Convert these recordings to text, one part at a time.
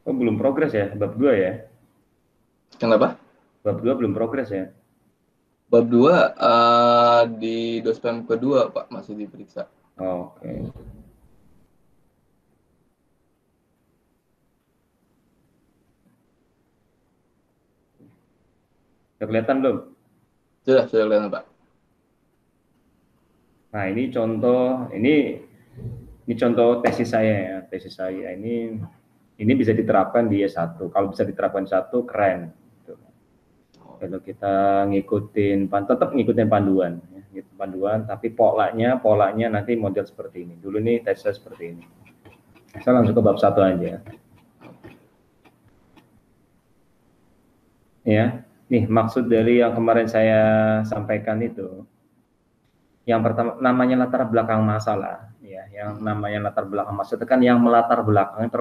Oh, belum progres ya, bab 2 ya? Kenapa? Bab 2 belum progres ya? Bab 2 di dospem kedua, Pak, masih diperiksa. Oke. Udah kelihatan belum? Sudah kelihatan, Pak. Nah, ini contoh tesis saya ya. Tesis saya ini bisa diterapkan di S1. Kalau bisa diterapkan S1 keren. Kalau kita tetap ngikutin panduan, ya, gitu, panduan, tapi polanya nanti model seperti ini. Dulu nih tesnya seperti ini. Saya langsung ke bab 1 aja. Ya, nih maksud dari yang kemarin saya sampaikan itu, yang pertama namanya latar belakang masalah, ya, yang namanya latar belakang masalah itu kan yang melatar belakangnya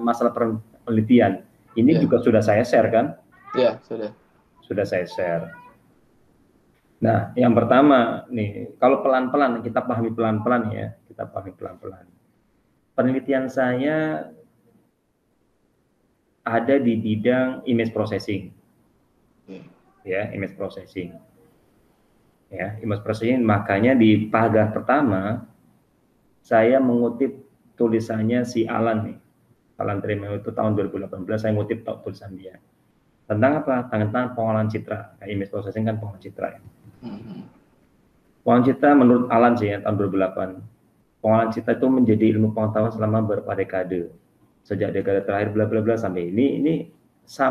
masalah penelitian. Ini juga sudah saya share kan? Iya, sudah. Sudah saya share. Nah, yang pertama nih, kalau pelan-pelan kita pahami pelan-pelan ya, kita pahami pelan-pelan. Penelitian saya ada di bidang image processing. Ya, image processing. Ya, image processing, makanya di paragraf pertama saya mengutip tulisannya si Alan nih. Alan Tremel itu tahun 2018 saya ngutip tulisan dia. Tentang apa? Tentang pengolahan citra. Nah, image processing kan pengolahan citra ya. Pengolahan citra menurut Alan sih ya, tahun 2008. Pengolahan citra itu menjadi ilmu pengetahuan selama beberapa dekade. Sejak dekade terakhir bla bla bla sampai ini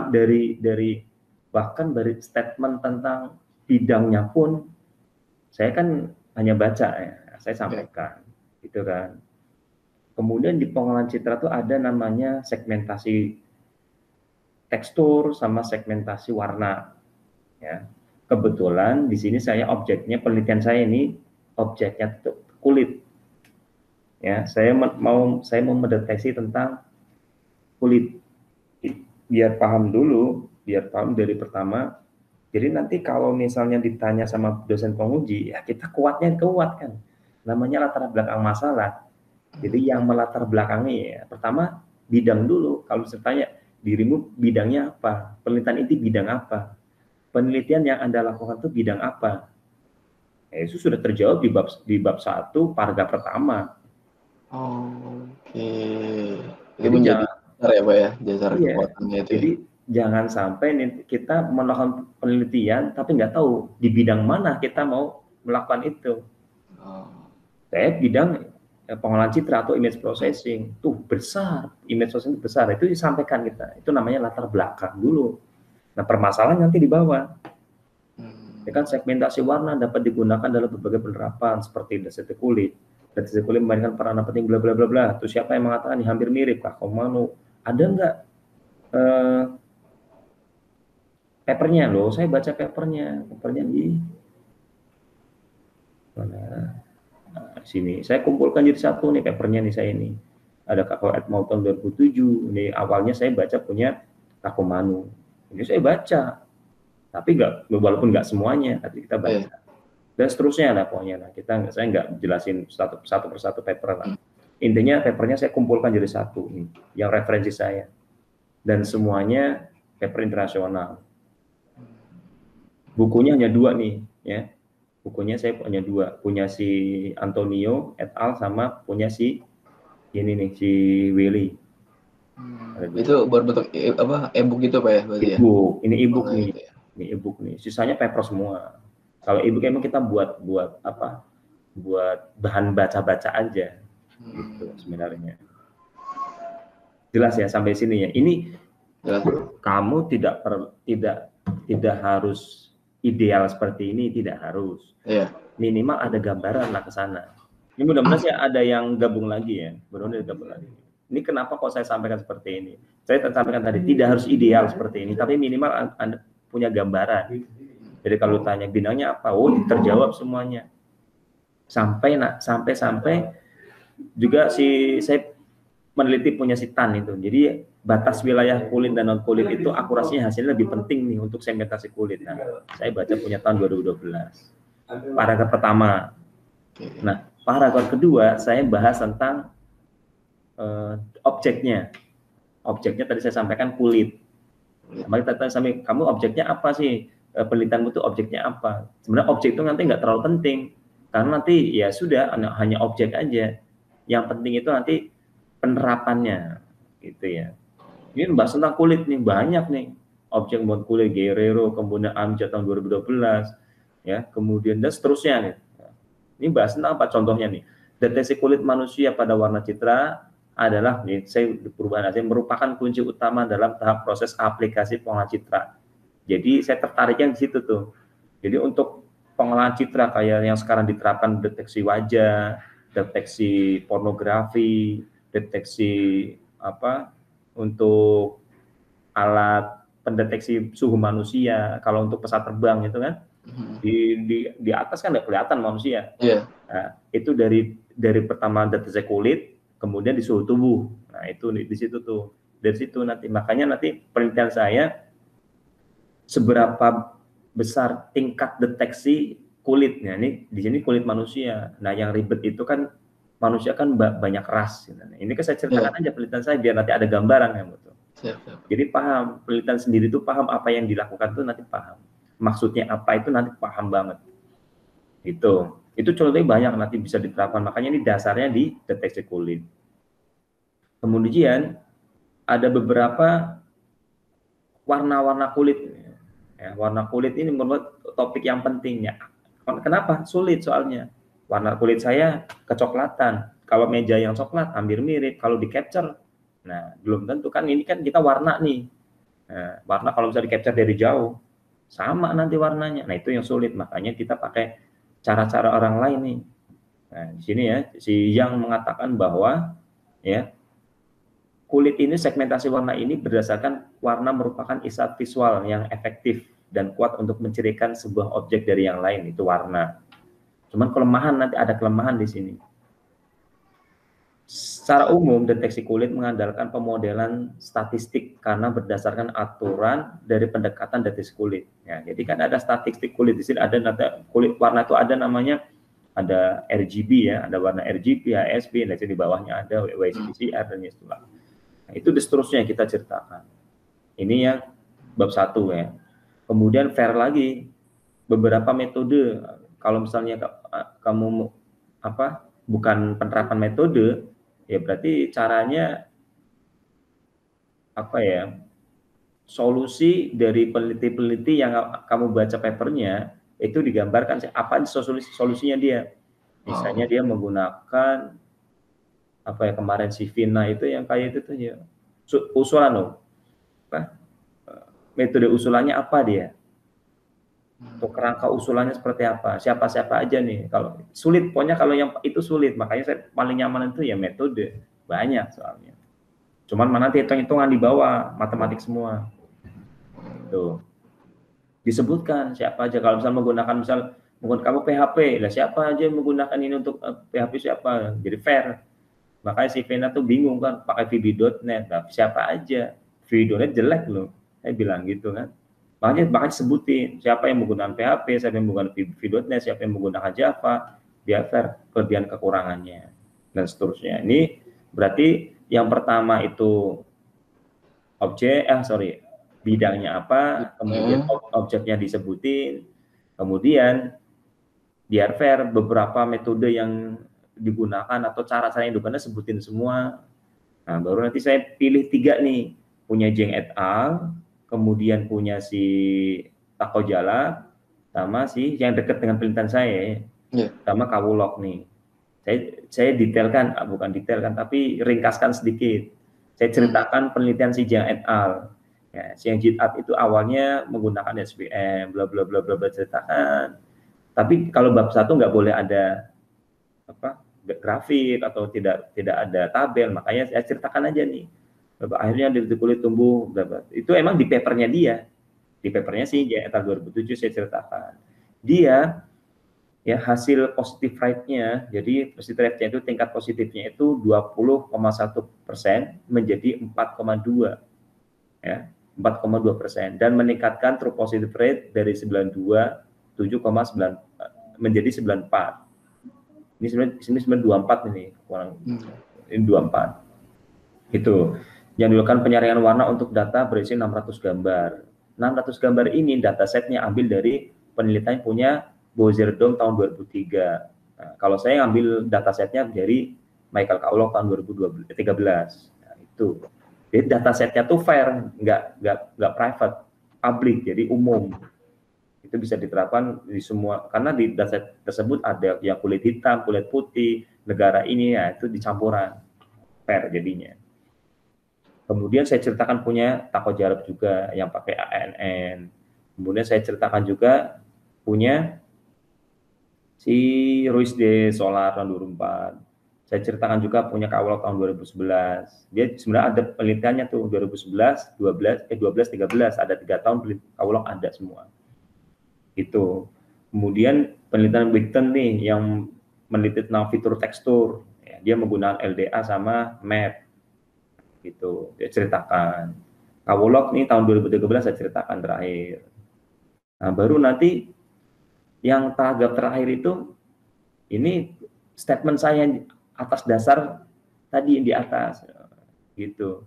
dari bahkan dari statement tentang bidangnya pun saya kan hanya baca ya, saya sampaikan gitu kan. Kemudian di pengolahan citra itu ada namanya segmentasi tekstur sama segmentasi warna ya. Kebetulan di sini penelitian saya ini objeknya itu kulit. Ya, saya mau mendeteksi tentang kulit. Biar paham dari pertama. Jadi nanti kalau misalnya ditanya sama dosen penguji, ya kita kuat kan. Namanya latar belakang masalah. Jadi yang melatar belakangnya ya, pertama bidang dulu. Kalau ditanya dirimu bidangnya apa? Penelitian itu bidang apa? Penelitian yang Anda lakukan itu bidang apa? Itu sudah terjawab di bab 1 paragraf pertama. Oke. Itu Jadi menjadi jangan dasar ya, Pak ya, dasar iya. kekuatannya itu ya. Jadi jangan sampai kita melakukan penelitian tapi nggak tahu di bidang mana kita mau melakukan itu. Saya bidang pengolahan citra atau image processing tuh besar, image processing besar, itu disampaikan kita. Itu namanya latar belakang dulu. Nah, permasalahan nanti di bawah. Ya kan, segmentasi warna dapat digunakan dalam berbagai penerapan seperti deteksi kulit. Deteksi kulit memainkan peranan penting bla bla bla bla. Terus siapa yang mengatakan ini hampir mirip Kak Komano? Ada nggak papernya loh? Saya baca papernya di mana? Nah, sini saya kumpulkan jadi satu nih papernya nih saya ini. Ada Kako Edmonton 2007. Ini awalnya saya baca punya Kakomanu. Ini saya baca, tapi walaupun nggak semuanya, tapi kita baca. Dan seterusnya lah pokoknya. Nah, saya nggak jelasin satu persatu paper lah. Intinya papernya saya kumpulkan jadi satu nih, yang referensi saya. Dan semuanya paper internasional. Bukunya hanya 2 nih, ya. Bukunya saya punya 2, punya si Antonio et al sama punya si ini nih si Willy. Itu berbentuk e-book gitu Pak ya berarti ya? E-book, ini e-book nih. Gitu ya. Ini e-book nih. Sisanya paper semua. Kalau e-book emang kita buat apa? Buat bahan baca-baca aja. Gitu sebenarnya. Jelas ya sampai sini ya. Ini kamu tidak harus ideal seperti ini, tidak harus. Minimal ada gambaran lah ke sana. Ini mudah-mudahan sih ada yang gabung lagi ya. Mudah-mudahan gabung lagi. Ini kenapa kok saya sampaikan seperti ini? Saya sampaikan tadi tidak harus ideal seperti ini, tapi minimal Anda punya gambaran. Jadi kalau tanya bidangnya apa, terjawab semuanya. Sampai juga saya meneliti punya si Tan itu. Jadi batas wilayah kulit dan non kulit itu akurasinya hasilnya lebih penting nih untuk segmentasi kulit. Nah, saya baca punya tahun 2012. Paragraf pertama. Nah, paragraf kedua saya bahas tentang objeknya. objeknya tadi saya sampaikan kulit. Maka tadi sampai kamu objeknya apa sih? Penelitianmu itu objeknya apa? Sebenarnya objek itu nanti nggak terlalu penting, karena nanti ya sudah hanya objek aja. Yang penting itu nanti penerapannya, gitu ya. Ini bahas tentang kulit nih, banyak nih objek buat kulit, Guerrero, kemudian Amjad tahun 2012, ya, kemudian dan seterusnya nih. Ini bahas tentang apa contohnya nih? Deteksi kulit manusia pada warna citra adalah nih, perubahan hasil merupakan kunci utama dalam tahap proses aplikasi pengolahan citra. Jadi saya tertariknya di situ tuh. Jadi untuk pengolahan citra kayak yang sekarang diterapkan, deteksi wajah, deteksi pornografi, deteksi apa untuk alat pendeteksi suhu manusia, kalau untuk pesawat terbang itu kan di atas kan nggak kelihatan manusia. Nah, itu dari pertama deteksi kulit, kemudian di suhu tubuh. Nah, itu di situ tuh. Dari situ nanti makanya nanti penelitian saya seberapa besar tingkat deteksi kulitnya. Ini di sini kulit manusia. Nah, yang ribet itu kan manusia kan banyak ras. Ini kan saya ceritakan aja penelitian saya biar nanti ada gambaran ya, betul. Jadi paham, penelitian sendiri itu paham apa yang dilakukan itu nanti paham. Maksudnya apa itu nanti paham banget. Itu contohnya banyak nanti bisa diterapkan. Makanya ini dasarnya di deteksi kulit. Kemudian ada beberapa warna-warna kulit. Ya, warna kulit ini menurut topik yang penting ya. Kenapa? Sulit soalnya. Warna kulit saya kecoklatan. Kalau meja yang coklat hampir mirip. Kalau di capture, nah belum tentu kan, ini kan kita warna nih. Nah, warna kalau bisa di capture dari jauh sama nanti warnanya. Nah itu yang sulit. Makanya kita pakai cara-cara orang lain nih. Nah di sini ya si Yang mengatakan bahwa ya kulit ini, segmentasi warna ini berdasarkan warna merupakan isyarat visual yang efektif dan kuat untuk mencirikan sebuah objek dari yang lain, itu warna. Cuman kelemahan, nanti ada kelemahan di sini. Secara umum, deteksi kulit mengandalkan pemodelan statistik karena berdasarkan aturan dari pendekatan deteksi kulit. Ya, jadi kan ada statistik kulit di sini, ada kulit warna itu ada namanya, ada RGB ya, ada warna RGB, HSP, dan di bawahnya ada WSPCR dan itulah. Nah, itu seterusnya kita ceritakan. Ini yang bab 1 ya. Kemudian fair lagi, beberapa metode. Kalau misalnya kamu bukan penerapan metode, ya berarti caranya solusi dari peneliti-peneliti yang kamu baca papernya itu digambarkan apa solusinya dia. Misalnya dia menggunakan kemarin si Vina itu yang kayak itu tuh ya, usulan loh, metode usulannya apa dia, untuk kerangka usulannya seperti apa, siapa aja nih. Kalau sulit, pokoknya kalau yang itu sulit, makanya saya paling nyaman itu ya metode, banyak soalnya. Cuman mana hitung-hitungan di bawah, matematik semua. Tuh disebutkan siapa aja. Kalau misal menggunakan kamu PHP, lah siapa aja yang menggunakan ini untuk PHP siapa, jadi fair. Makanya si Vena tuh bingung kan, pakai VB.NET, nah, siapa aja, VB.NET jelek loh, saya bilang gitu kan. Makanya sebutin siapa yang menggunakan PHP, siapa yang menggunakan VB.NET, siapa yang menggunakan Java, biar fair kelebihan kekurangannya dan seterusnya. Ini berarti yang pertama itu bidangnya apa, kemudian objeknya disebutin, kemudian biar fair beberapa metode yang digunakan atau cara-cara yang digunakan sebutin semua. Nah, baru nanti saya pilih 3 nih, punya Jeng et al, kemudian punya si Takojala, sama si yang dekat dengan penelitian saya, sama Kawulok nih. Saya detailkan, bukan detailkan, tapi ringkaskan sedikit. Saya ceritakan penelitian si Jeng et al. Ya, si yang Jit itu awalnya menggunakan SVM, bla bla bla bla, ceritakan. Tapi kalau bab 1 nggak boleh ada grafik atau tidak ada tabel, makanya saya ceritakan aja nih. Akhirnya di kulit tumbuh, itu emang di papernya dia, sih Jeng et al 2007 saya ceritakan. Dia ya hasil positive rate-nya, jadi positive rate-nya itu tingkat positifnya itu 20,1% menjadi 4,2 ya, 4,2%, dan meningkatkan true positive rate dari 92 7,9 menjadi 94. Ini sebenarnya 24 ini kurang, ini 24 itu. yang dilakukan penyaringan warna untuk data berisi 600 gambar. 600 gambar ini datasetnya ambil dari penelitian punya Bozerdom tahun 2003. Nah, kalau saya ambil datasetnya dari Michael Kawlock tahun 2013. Nah, itu. Jadi datasetnya tuh fair, nggak private, public, jadi umum. Itu bisa diterapkan di semua, karena di dataset tersebut ada yang kulit hitam, kulit putih, negara ini, ya itu dicampuran, fair jadinya. Kemudian saya ceritakan punya Tako Jarab juga yang pakai ANN. Kemudian saya ceritakan juga punya si Ruiz de Solar tahun 2004. Saya ceritakan juga punya Kawlock tahun 2011. Dia sebenarnya ada penelitiannya tuh 2011, 12, 13, ada 3 tahun Kawlock ada semua. Itu. Kemudian penelitian Wigton nih yang meneliti tentang fitur tekstur. Ya, dia menggunakan LDA sama MAP. Gitu, dia ceritakan. Kawlock nih tahun 2013 saya ceritakan terakhir. Nah, baru nanti yang tahap terakhir itu, ini statement saya atas dasar tadi yang di atas, gitu.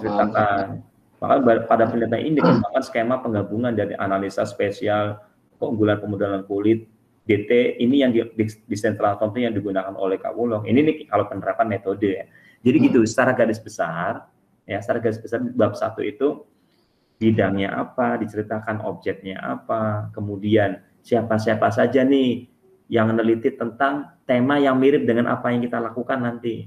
Ceritakan. Maka pada penelitian ini dikembangkan skema penggabungan dari analisa spesial, keunggulan pemodelan kulit, DT, ini yang di Central Atom yang digunakan oleh Kawlock. Ini nih kalau penerapan metode ya. Jadi gitu, secara garis besar, ya secara garis besar bab 1 itu bidangnya apa, diceritakan objeknya apa, kemudian siapa-siapa saja nih yang meneliti tentang tema yang mirip dengan apa yang kita lakukan nanti.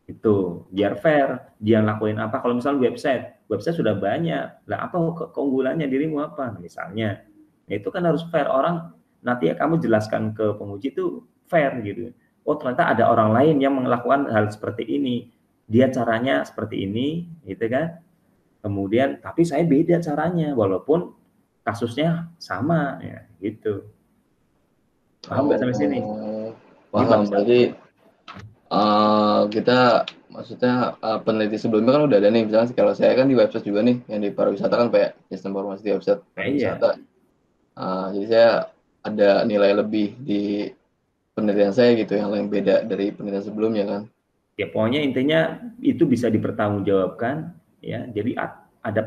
Itu, biar fair, dia lakuin apa, kalau misalnya website sudah banyak, lah apa keunggulannya dirimu apa, misalnya. Nah, itu kan harus fair, orang nanti ya kamu jelaskan ke penguji itu fair gitu. Oh ternyata ada orang lain yang melakukan hal seperti ini, dia caranya seperti ini, gitu kan. Kemudian tapi saya beda caranya, walaupun kasusnya sama, ya gitu. Paham nggak sampai sini? Paham, berarti kita maksudnya peneliti sebelumnya kan udah ada nih, misalnya kalau saya kan di website juga nih, yang di pariwisata kan kayak sistem informasi di website pariwisata. Jadi saya ada nilai lebih di penelitian saya gitu, yang lain beda dari penelitian sebelumnya kan. Ya pokoknya intinya itu bisa dipertanggungjawabkan, ya. Jadi ada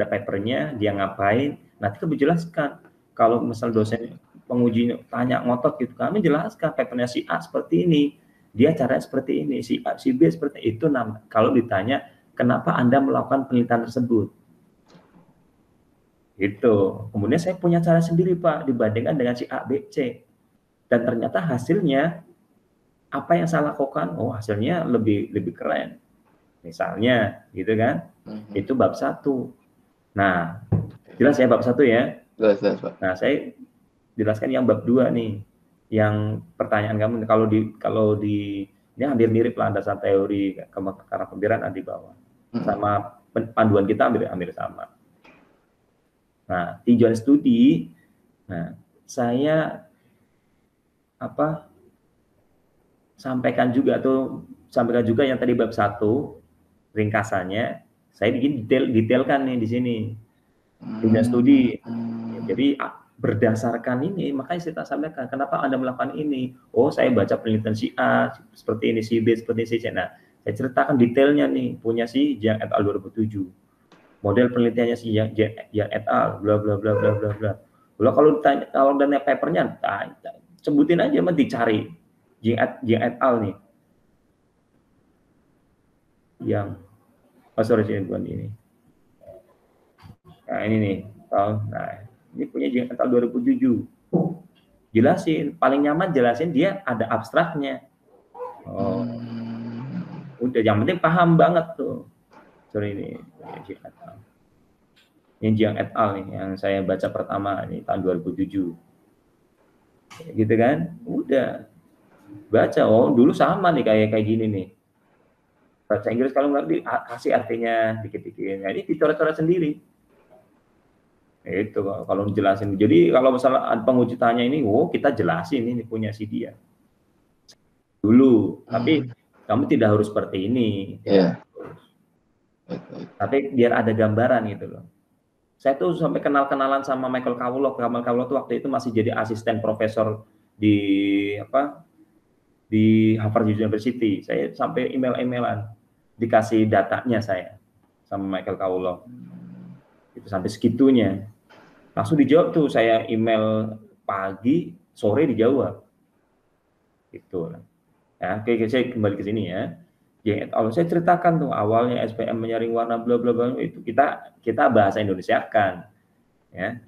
papernya, dia ngapain, nanti kamu jelaskan. Kalau misal dosen penguji tanya ngotot gitu, kami jelaskan papernya si A seperti ini, dia caranya seperti ini, si A, si B seperti itu. Kalau ditanya kenapa Anda melakukan penelitian tersebut, gitu. Kemudian saya punya cara sendiri Pak, dibandingkan dengan si A, B, C, dan ternyata hasilnya apa yang saya lakukan, oh hasilnya lebih keren. Misalnya, gitu kan? Itu bab 1. Nah, jelas ya bab 1 ya? Jelas, Pak. Nah, saya jelaskan yang bab 2 nih. Yang pertanyaan kamu, kalau di ini hampir mirip landasan teori karena pembiaran di bawah. Sama panduan kita hampir sama. Nah, tujuan studi, nah, saya sampaikan juga yang tadi bab 1 ringkasannya, saya bikin detailkan nih di sini. Tujuan studi. Jadi berdasarkan ini, makanya saya sampaikan kenapa Anda melakukan ini. Oh, saya baca penelitian si A seperti ini, si B seperti ini, si C. Nah, saya ceritakan detailnya nih, punya si Jiang et al 2007. Model penelitiannya si Jiang et al, bla bla bla bla bla bla. Kalau dan papernya, sebutin aja, mah dicari. Jiang et al nih. Sorry, bukan ini. Nah, ini nih. Nah, ini punya Jiang et al 2007. Jelasin, paling nyaman jelasin dia ada abstraknya. Oh. Udah, yang penting paham banget tuh. Sorry ini Jiang et al. Ini Jiang et al nih yang saya baca pertama ini tahun 2007. Gitu kan? Udah. Baca, oh dulu sama nih kayak gini nih. Bahasa Inggris kalau ngerti kasih artinya dikit-dikit. Nah, ini dicoret-coret sendiri. Itu kalau jelasin. Jadi kalau misalnya penguji tanya ini, oh kita jelasin ini punya si dia dulu. Tapi kamu tidak harus seperti ini. Iya. Tapi biar ada gambaran gitu loh. Saya tuh sampai kenalan sama Michael Kawlock. Michael Kawlock tuh waktu itu masih jadi asisten profesor di di Harvard University. Saya sampai email-emailan dikasih datanya saya sama Michael Kawulok. Itu sampai segitunya. Langsung dijawab tuh, saya email pagi, sore dijawab. Itu. Ya, oke, saya kembali ke sini ya. Kalau saya ceritakan tuh awalnya SPM menyaring warna bla bla bla, itu kita bahasa Indonesia kan. Ya,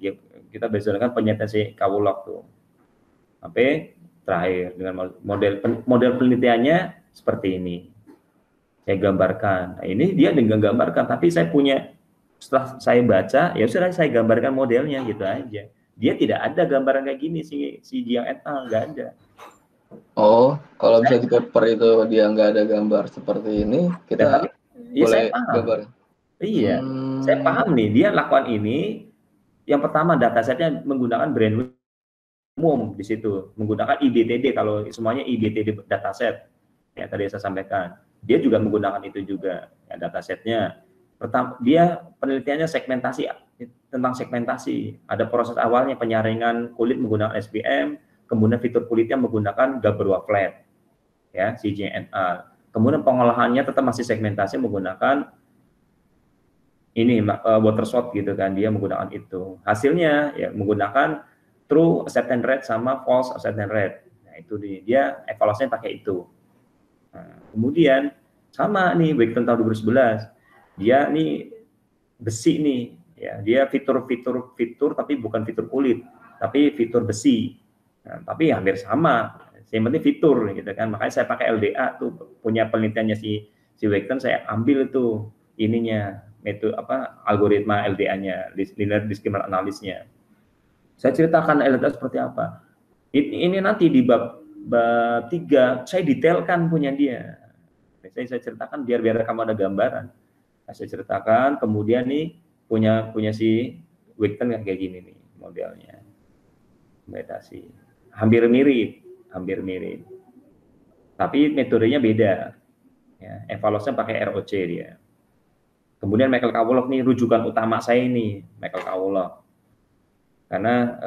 kita berdasarkan penyataan si Kawulok tuh. Sampai terakhir dengan model penelitiannya seperti ini. Saya gambarkan. Nah, ini dia dengan gambarkan, tapi saya punya, setelah saya baca, ya sudah saya gambarkan modelnya gitu aja. Dia tidak ada gambaran kayak gini si Jiang et al, nggak ada. Oh, kalau bisa di paper itu dia nggak ada gambar seperti ini, kita ya, boleh saya paham. gambar. Iya, saya paham nih, dia lakukan ini. Yang pertama datasetnya menggunakan brand umum di situ, menggunakan IBTD, kalau semuanya IBTD dataset. Ya, tadi saya sampaikan. Dia juga menggunakan itu juga, ya, datasetnya. Pertama, dia penelitiannya segmentasi, tentang segmentasi. Ada proses awalnya penyaringan kulit menggunakan SPM, kemudian fitur kulitnya menggunakan Gabor flat, ya, si Jiang et al. Kemudian pengolahannya tetap masih segmentasi menggunakan ini water shot gitu kan, dia menggunakan itu. Hasilnya ya menggunakan true acceptance rate sama false acceptance rate. Nah, itu dia evaluasinya pakai itu. Nah, kemudian sama nih Wigton tahun 2011. Dia nih besi nih, ya, dia fitur tapi bukan fitur kulit, tapi fitur besi. Nah, tapi hampir sama. Yang penting fitur gitu kan. Makanya saya pakai LDA tuh, punya penelitiannya si Wigton, saya ambil itu ininya, metode algoritma LDA-nya, linear discriminant analysis-nya. Saya ceritakan LDA seperti apa. Ini nanti di bab 3 saya detailkan punya dia. Saya ceritakan biar kamu ada gambaran. Nah, saya ceritakan, kemudian nih punya si Wigton kayak gini nih modelnya. Meditasi. Hampir mirip. Tapi metodenya beda. Ya, evaluasinya pakai ROC dia. Kemudian Michael Kawulok nih rujukan utama saya ini, Michael Kawulok. Karena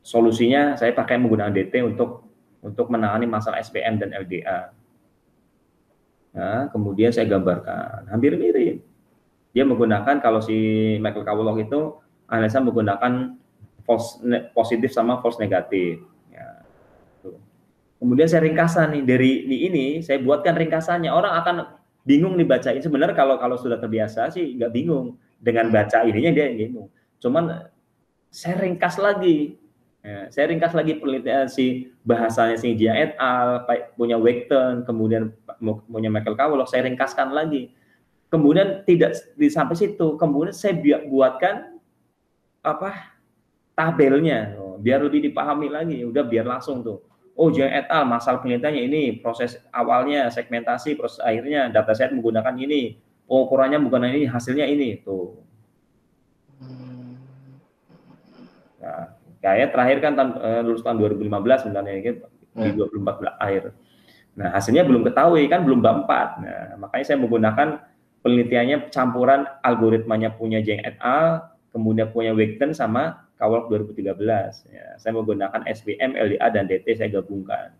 solusinya saya pakai menggunakan DT untuk menangani masalah SPM dan LDA. Nah, kemudian saya gambarkan, hampir mirip. Dia menggunakan, kalau si Michael Kawulok itu analisa menggunakan false positif sama false negatif. Ya, kemudian saya ringkasan nih, dari ini saya buatkan ringkasannya. Orang akan bingung nih bacain. Sebenarnya kalau sudah terbiasa sih nggak bingung dengan baca ininya, dia bingung. Cuman saya ringkas lagi. Ya, saya ringkas lagi penelitian si bahasanya si Jiang et al, punya Wigton, kemudian punya Michael Kawulok, saya ringkaskan lagi. Kemudian tidak sampai situ, kemudian saya buatkan tabelnya, biar lebih dipahami lagi. Udah biar langsung tuh. Oh, Jiang et al, masalah penelitiannya ini, proses awalnya segmentasi, proses akhirnya dataset menggunakan ini, ukurannya menggunakan ini, hasilnya ini tuh. Nah, kayak terakhir kan lulus tahun 2015 sebenarnya di 2014 akhir. Nah, hasilnya belum ketahui kan, belum bab 4. Nah, makanya saya menggunakan penelitiannya campuran algoritmanya punya Jiang et al, kemudian punya Wigton sama Kawulok 2013. Ya, saya menggunakan SPM, LDA dan DT saya gabungkan.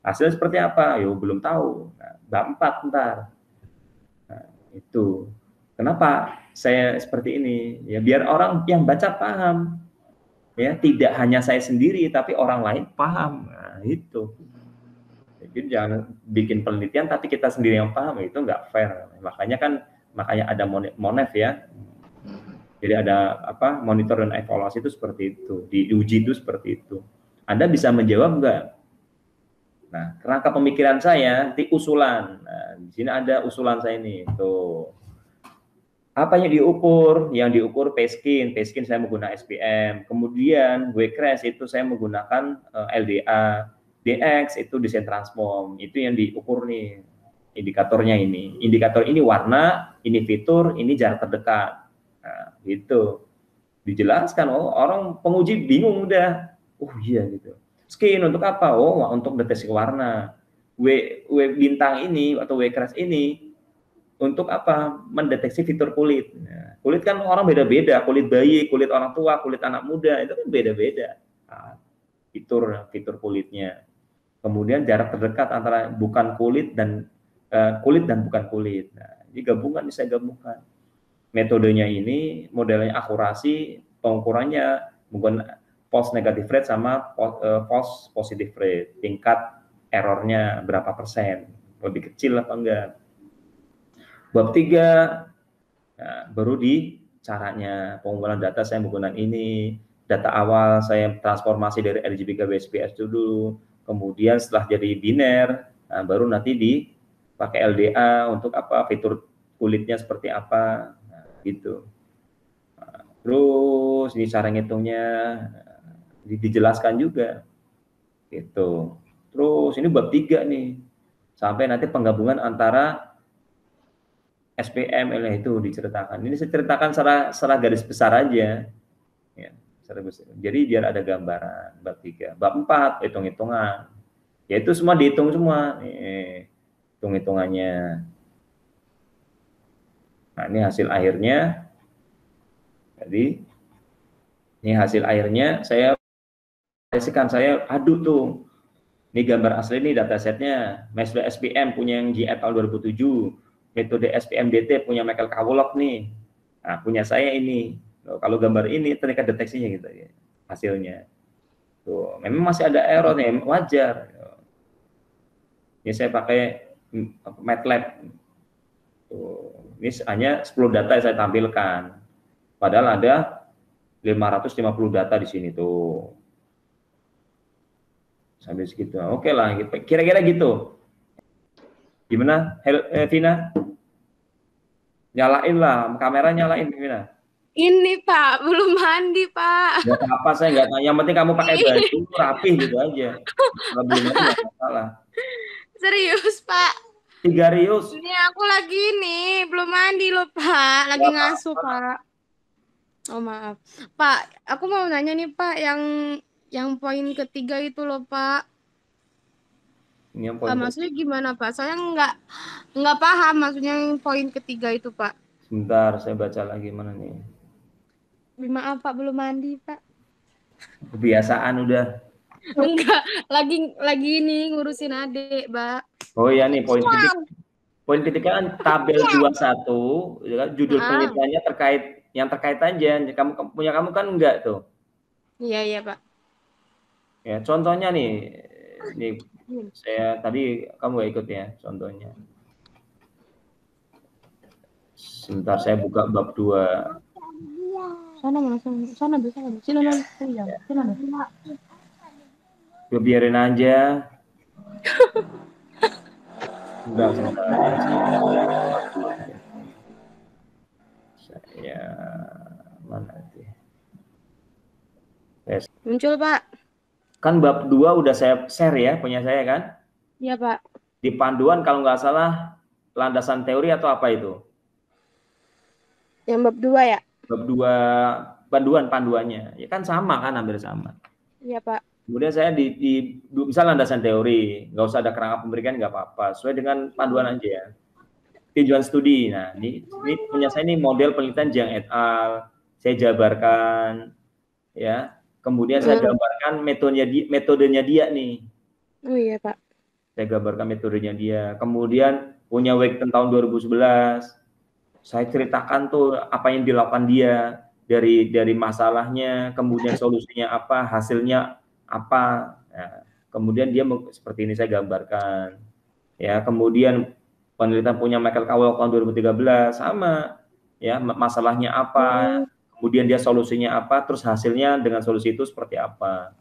Hasilnya seperti apa? Yo belum tahu. Nah, bab 4 ntar. Nah, itu. Kenapa saya seperti ini? Ya biar orang yang baca paham. Ya, tidak hanya saya sendiri tapi orang lain paham. Nah, itu. Jadi jangan bikin penelitian tapi kita sendiri yang paham, itu nggak fair. Makanya ada monef ya. Jadi ada monitor dan evaluasi itu seperti itu, diuji itu seperti itu. Anda bisa menjawab nggak? Nah, kerangka pemikiran saya di usulan. Nah, di sini ada usulan saya nih. Tuh. Apa yang diukur? Yang diukur Peskin saya menggunakan SPM. Kemudian Wecrash itu saya menggunakan LDA. DX itu desain transform. Itu yang diukur nih. Indikatornya ini. Indikator ini warna, ini fitur, ini jarak terdekat. Nah, gitu. Dijelaskan, orang penguji bingung udah. Oh iya gitu. Skin untuk apa? Oh, untuk deteksi warna. W bintang ini atau W keras ini untuk apa? Mendeteksi fitur kulit. Nah, kulit kan orang beda-beda, kulit bayi, kulit orang tua, kulit anak muda, itu kan beda-beda. Nah, fitur kulitnya. Kemudian jarak terdekat antara bukan kulit dan bukan kulit. Nah, ini gabungan, bisa gabungkan. Metodenya ini modelnya akurasi, pengukurannya menggunakan false negative rate sama false positive rate. Tingkat errornya berapa persen, lebih kecil apa enggak. Bab 3, nah, baru di caranya pengumpulan data saya menggunakan ini. Data awal saya transformasi dari RGB ke WSPS dulu, kemudian setelah jadi biner, nah, baru nanti dipakai LDA untuk apa, fitur kulitnya seperti apa, nah, gitu. Nah, terus ini cara ngitungnya dijelaskan juga, gitu. Terus ini bab 3 nih, sampai nanti penggabungan antara SPM itu diceritakan. Ini saya ceritakan secara garis besar aja. Ya, jadi biar ada gambaran. Bab 3. Bab 4, hitung-hitungan. Ya itu semua dihitung semua. Hitung-hitungannya. Nah, ini hasil akhirnya. Jadi, ini hasil akhirnya saya aduk tuh. Ini gambar asli ini datasetnya. Metode SPM punya yang G tahun 2007. Metode SPMDT punya Michael Kawolok nih. Nah, punya saya ini. Kalau gambar ini tingkat deteksinya gitu ya, hasilnya. Tuh, memang masih ada error nih, wajar. Ini saya pakai MATLAB. Tuh, ini hanya 10 data yang saya tampilkan. Padahal ada 550 data di sini tuh. Sampai segitu. Oke lah, kira-kira gitu. Gimana, Vina? Nyalain lah, kamera nyalain, Vina. Ini Pak, belum mandi Pak. Gak apa-apa, saya nggak tanya. Yang penting kamu pakai baju rapih gitu aja. Kalau belum mandi nggak masalah. Serius Pak. 3 rius. Ini aku lagi nih, belum mandi loh Pak. Lagi ngasuh Pak. Oh maaf. Pak, aku mau nanya nih Pak, yang poin ketiga itu loh Pak. Maksudnya gimana Pak? Saya nggak paham maksudnya yang poin ketiga itu Pak. Sebentar, saya baca lagi mana nih. Maaf Pak, belum mandi Pak. Kebiasaan udah. Enggak, lagi ini ngurusin adik, Mbak. Oh iya nih, poin ketiga. Poin ketiga kan tabel 21, judul penelitiannya terkait aja. Kamu kan enggak tuh. Iya Pak. Ya, contohnya nih saya tadi kamu nggak ikut ya contohnya. Sebentar saya buka bab 2. Sana. Biarin aja. Enggak, saya mana sih? Muncul Pak. Kan bab 2 udah saya share ya, punya saya kan? Iya Pak. Di panduan kalau nggak salah landasan teori atau apa itu? Yang bab 2 ya? Bab 2 panduannya, ya kan sama kan, hampir sama. Iya Pak. Kemudian saya misal landasan teori, nggak usah ada kerangka pemberian, nggak apa-apa, sesuai dengan panduan aja ya. Tujuan studi, nah ini punya saya ini model penelitian Jiang et al. Saya jabarkan, ya. Kemudian saya gambarkan metodenya dia nih. Oh iya Pak. Saya gambarkan metodenya dia. Kemudian punya Wake tahun 2011. Saya ceritakan tuh apa yang dilakukan dia, dari masalahnya, kemudian solusinya apa, hasilnya apa. Nah, kemudian dia seperti ini saya gambarkan. Ya, kemudian penelitian punya Michael Kawolok tahun 2013 sama. Ya, masalahnya apa, kemudian dia solusinya apa, terus hasilnya dengan solusi itu seperti apa.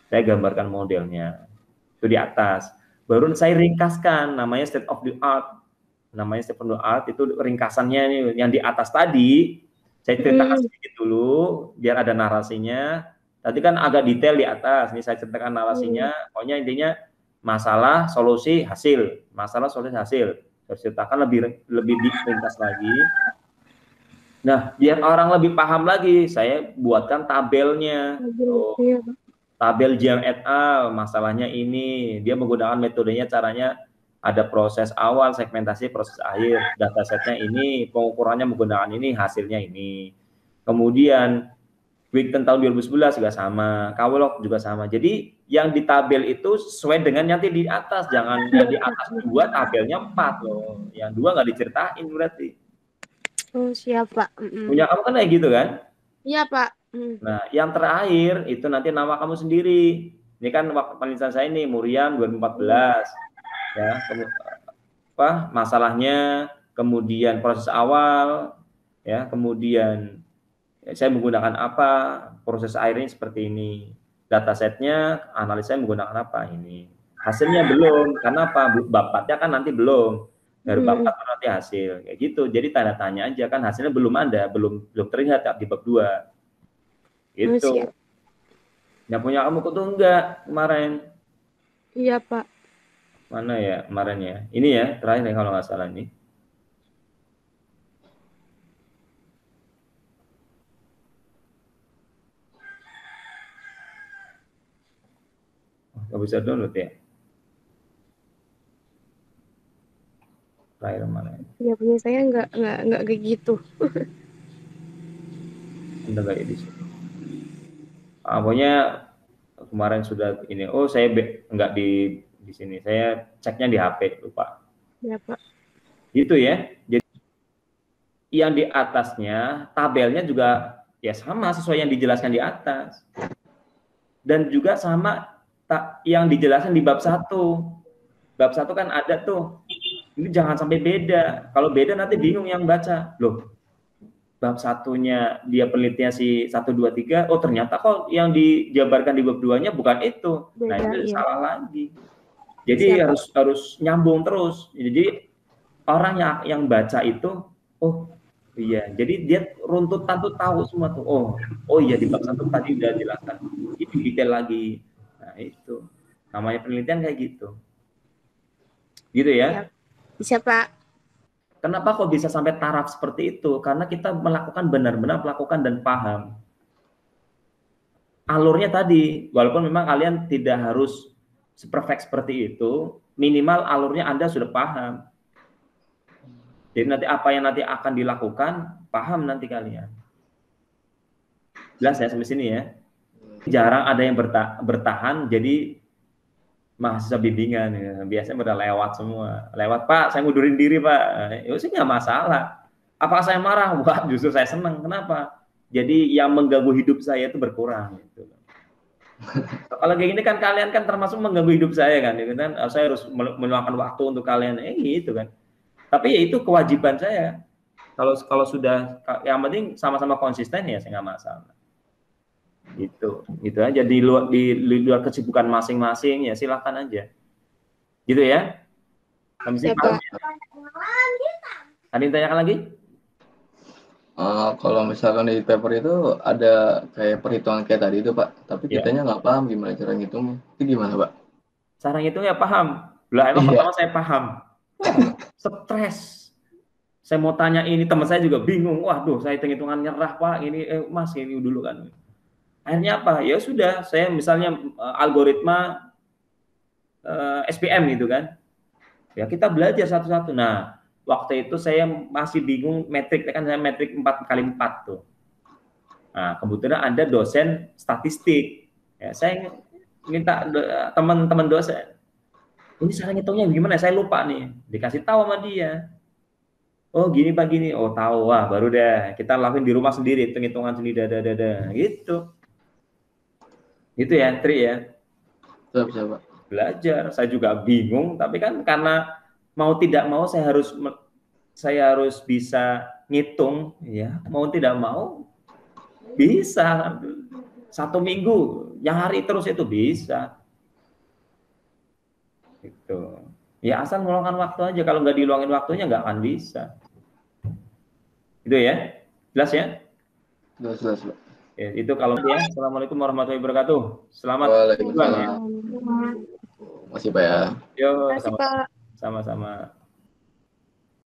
Saya gambarkan modelnya. Itu di atas. Baru saya ringkaskan, namanya state of the art. Namanya state of the art itu ringkasannya nih, yang di atas tadi saya ceritakan sedikit dulu biar ada narasinya. Tadi kan agak detail di atas, ini saya ceritakan narasinya. Pokoknya intinya masalah, solusi, hasil. Masalah, solusi, hasil. Saya ceritakan lebih ringkas lagi. Nah, biar orang lebih paham lagi, saya buatkan tabelnya. Tabel Jiang et al. Masalahnya ini, dia menggunakan metodenya, caranya ada proses awal, segmentasi, proses akhir, datasetnya ini, pengukurannya menggunakan ini, hasilnya ini. Kemudian Weekend tahun 2011 juga sama, Kawolok juga sama. Jadi yang di tabel itu sesuai dengan yang di atas, jangan yang di atas 2 tabelnya 4 loh. Yang 2 nggak diceritain berarti. Oh, siap, Pak. Punya kamu kan kayak gitu kan? Iya, Pak. Nah, yang terakhir itu nanti nama kamu sendiri. Ini kan waktu penelitian saya ini Murian 2014. Ya, masalahnya, kemudian proses awal, ya, kemudian saya menggunakan apa, proses airnya seperti ini, datasetnya, analisanya menggunakan apa ini. Hasilnya belum, karena apa? Bapaknya kan nanti belum, dari bapak nanti hasil, kayak gitu. Jadi tanda tanya aja kan hasilnya belum ada, belum terlihat di bab 2. Gitu. Yang punya kamu tuh enggak kemarin? Iya, Pak. Mana ya kemarin ya? Ini ya terakhir kalau nggak salah ini. Nggak bisa download ya? Terakhir mana? Ya punya saya nggak kayak gitu. Anda nggak di sini. Pokoknya kemarin sudah ini. Oh saya nggak di sini. Saya ceknya di HP, lupa. Ya Pak. Gitu ya. Jadi yang di atasnya tabelnya juga ya sama sesuai yang dijelaskan di atas. Dan juga sama yang dijelaskan di bab 1. Bab 1 kan ada tuh. Ini jangan sampai beda. Kalau beda nanti bingung yang baca. Loh, bab 1-nya dia penelitian si 1, 2, 3. Oh ternyata kok yang dijabarkan di bab 2-nya bukan itu. Nah itu salah lagi. Jadi harus nyambung terus. Jadi orang yang baca itu, oh iya. Jadi dia runtutan tuh tahu semua tuh. Oh iya di bab 1 tadi udah jelaskan. Ini detail lagi. Nah itu namanya penelitian kayak gitu. Gitu ya. Bisa Pak. Kenapa kok bisa sampai taraf seperti itu? Karena kita melakukan benar-benar melakukan dan paham. Alurnya tadi, walaupun memang kalian tidak harus perfect seperti itu, minimal alurnya Anda sudah paham. Jadi nanti apa yang nanti akan dilakukan, paham nanti kalian. Jelas ya sampai sini ya. Jarang ada yang bertahan, jadi mahasiswa bimbingan ya. Biasanya udah lewat semua. Lewat Pak, saya ngundurin diri Pak. Ya sih nggak masalah. Apakah saya marah? Wah, justru saya senang. Kenapa? Jadi yang mengganggu hidup saya itu berkurang. Gitu. Kalau kayak gini kan kalian kan termasuk mengganggu hidup saya kan. Gitu kan? Saya harus meluangkan waktu untuk kalian. Gitu kan. Tapi ya itu kewajiban saya. Kalau sudah, yang penting sama-sama konsisten ya saya nggak masalah. Gitu aja di luar kesibukan masing-masing ya silakan aja gitu ya. Ada yang tanyakan lagi? Kalau misalkan di paper itu ada kayak perhitungan kayak tadi itu Pak, tapi kitanya nggak paham gimana cara ngitungnya, itu gimana Pak? Cara ngitungnya paham lah, emang pertama saya paham. Stres, saya mau tanya ini, teman saya juga bingung, waduh saya hitung-hitungan nyerah Pak, ini Mas ini dulu kan. Akhirnya apa? Ya sudah, saya misalnya algoritma SPM gitu kan. Ya kita belajar satu-satu. Nah, waktu itu saya masih bingung metrik, kan saya metrik 4x4 tuh. Nah, kebetulan ada dosen statistik. Ya, saya minta teman-teman dosen. Ini cara ngitungnya gimana? Saya lupa nih. Dikasih tahu sama dia. Oh gini Pak gini. Oh tahu, wah baru deh. Kita lakuin di rumah sendiri, hitung-hitungan sendiri, gitu. Gitu ya, Tri ya. Bisa Pak. Belajar, saya juga bingung, tapi kan karena mau tidak mau saya harus bisa ngitung, ya. Mau tidak mau bisa 1 minggu, yang hari terus itu bisa. Gitu. Ya asal meluangkan waktu aja. Kalau nggak diluangin waktunya nggak akan bisa. Gitu ya, jelas ya? Jelas Pak. Ya, itu kalau ya. Assalamualaikum warahmatullahi wabarakatuh. Selamat. Waalaikumsalam. Masih Pak ya. Yo, sama-sama.